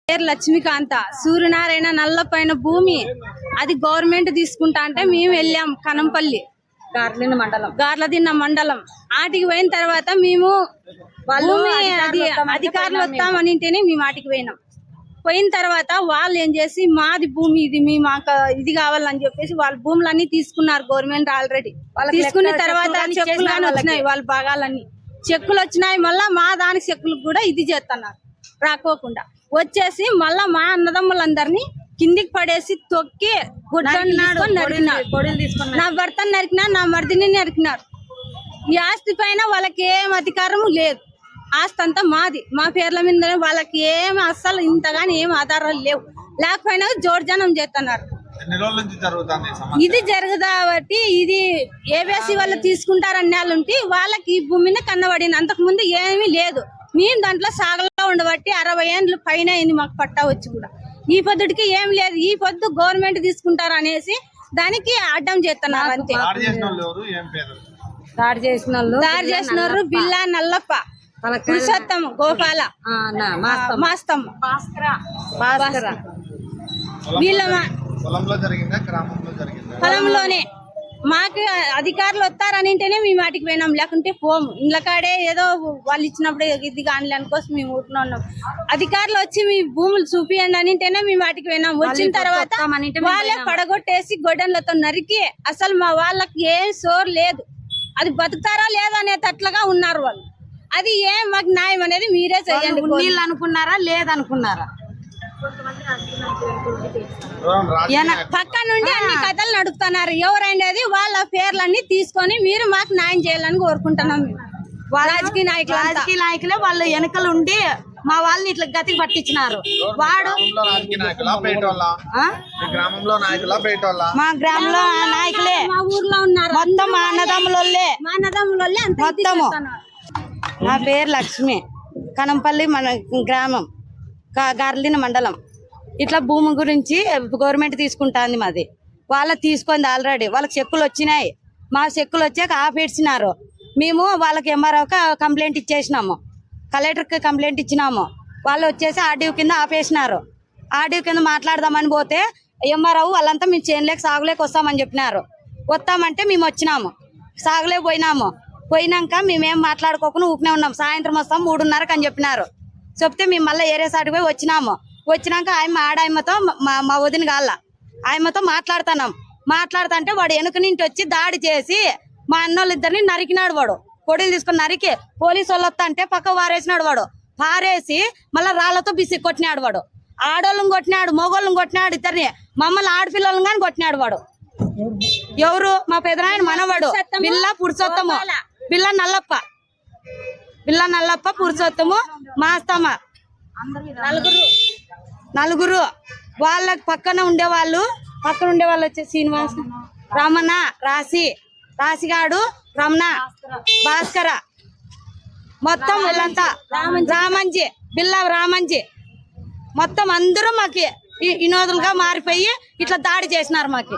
పేరు లక్ష్మీకాంత. సూర్యనారాయణ నల్లపైన భూమి అది గవర్నమెంట్ తీసుకుంటా అంటే మేము వెళ్ళాం కనంపల్లి గార్లదిన్న మండలం. ఆటికి పోయిన తర్వాత మేము అధికారులు వస్తామనింటేనే మేము ఆటికి పోయినాం. పోయిన తర్వాత వాళ్ళు ఏం చేసి మాది భూమి ఇది మీ మాకు ఇది కావాలని చెప్పేసి వాళ్ళ భూములన్నీ తీసుకున్నారు గవర్నమెంట్ ఆల్రెడీ. తీసుకున్న తర్వాత చెక్కులు అని వచ్చినాయి, వాళ్ళ భాగాలన్నీ చెక్కులు వచ్చినాయి. మళ్ళా మా దానికి చెక్కులకు కూడా ఇది చేస్తున్నారు రాకోకుండా. వచ్చేసి మళ్ళా మా అన్నదమ్ములందరినీ కిందికి పడేసి తొక్కి నా భర్తను నరికినారు, నా మర్దిని నరికినారు. ఈ ఆస్తి పైన వాళ్ళకి ఏం అధికారం లేదు. ఆస్తి అంతా మాది, మా పేర్ల మీద. వాళ్ళకి ఏం అస్సలు ఇంతగాని ఏం ఆధారాలు లేవు. లేకపోయినా జోర్జనం చేస్తున్నారు. ఇది జరుగుదా బట్టి ఇది ఏబిసి వాళ్ళు తీసుకుంటారని వాళ్ళు ఉంటే వాళ్ళకి ఈ భూమి మీద కన్నబడింది. అంతకు ముందు ఏమీ లేదు. మేము దాంట్లో సాగలో ఉండబట్టి 60 ఏళ్ళు పైన అయింది మాకు పట్టా వచ్చి కూడా. ఈ పొద్దుటికి ఏం లేదు. ఈ పొద్దు గవర్నమెంట్ తీసుకుంటారు అనేసి దానికి అడ్డం చేస్తున్నారు అంతే. దాడి చేసిన బిల్లా నల్లప్ప, పురుషోత్తమ, గోపాల, మాస్తమ్మ, వీళ్ళ పొలంలోనే. మాకు అధికారులు వస్తారనింటేనే మేము వాటికి పోయినాం, లేకుంటే పోము. ఇండ్లకాడే ఏదో వాళ్ళు ఇచ్చినప్పుడు ఇది కానీ అనుకోసం మేము ఊరుకున్నాం. అధికారులు వచ్చి మీ భూములు చూపియండి అనింటేనే మేము వాటికి పోయినాం. వచ్చిన తర్వాత వాళ్ళే పడగొట్టేసి గొడ్డన్లతో నరికి అసలు మా వాళ్ళకి ఏం సోర్ లేదు. అది బతుకుతారా లేదా అనేటట్లుగా ఉన్నారు వాళ్ళు. అది ఏం మాకు న్యాయం అనేది మీరే చేయండి. నీళ్ళు అనుకున్నారా లేదనుకున్నారా? పక్క నుండి అన్ని కథలు నడుపుతున్నారు. ఎవరైనది వాళ్ళ పేర్లన్నీ తీసుకొని మీరు మాకు న్యాయం చేయాలని కోరుకుంటున్నాం. రాజకీయ నాయకులే వాళ్ళు వెనకలు ఉండి మా వాళ్ళని ఇట్లా గతికి పట్టించినారు. వాడు మా గ్రామంలో నాయకులే, మా ఊర్లో ఉన్నారు మొత్తం మా అన్నదమ్ములే మొత్తము. నా పేరు లక్ష్మి, కనంపల్లి మన గ్రామం, గార్లిన మండలం. ఇట్లా భూమి గురించి గవర్నమెంట్ తీసుకుంటాంది మాది. వాళ్ళకి తీసుకుంది ఆల్రెడీ. వాళ్ళకి చెక్కులు వచ్చినాయి. మా చెక్కులు వచ్చాక ఆపేసినారు. మేము వాళ్ళకి ఎంఆర్ఓకి కంప్లైంట్ ఇచ్చేసినాము, కలెక్టర్కి కంప్లైంట్ ఇచ్చినాము. వాళ్ళు వచ్చేసి ఆర్డీఓ కింద ఆపేసినారు. ఆర్డీఓ కింద మాట్లాడదామని పోతే ఎంఆర్ఓ వాళ్ళంతా మేము చేనులేక సాగులేక వస్తామని చెప్పినారు. వస్తామంటే మేము వచ్చినాము, సాగులే పోయినాము. పోయినాక మేమేం మాట్లాడుకోకుండా ఊపినే ఉన్నాం. సాయంత్రం వస్తాం 3:30 అని చెప్పినారు. చెప్తే మేము మళ్ళీ ఏరే సాటికి పోయి వచ్చినాము. వచ్చినాక ఆడాయమ్మతో మా వదిన గాళ్ళ ఆయమ్మతో మాట్లాడుతుంటే వాడు వెనుక నుంచి వచ్చి దాడి చేసి మా అన్నోళ్ళిద్దరిని నరికినాడు. వాడు కొడులు తీసుకుని నరికి పోలీసు వాళ్ళు వస్తా అంటే పక్క వారేసినాడు. వాడు పారేసి మళ్ళీ రాళ్లతో బిసి కొట్టినాడు. వాడు ఆడోళ్ళని కొట్టినాడు, మొగోళ్ళని కొట్టినాడు, ఇద్దరిని మమ్మల్ని ఆడపిల్లలను కానీ కొట్టినాడు. వాడు ఎవరు? మా పెదనాయన మనవాడు బిల్లా పురుషోత్తము, బిల్లా నల్లప్ప, పురుషోత్తము, మాస్తమ్మ, నలుగురు. వాళ్ళకి పక్కన ఉండేవాళ్ళు వచ్చే శ్రీనివాస్, రమణ, రాశిగాడు, రమణ, భాస్కర, మొత్తం వాళ్ళంతా రామంజి, బిల్లా రామంజి, మొత్తం అందరూ మాకి వినోదులుగా మారిపోయి ఇట్లా దాడి చేసినారు మాకి.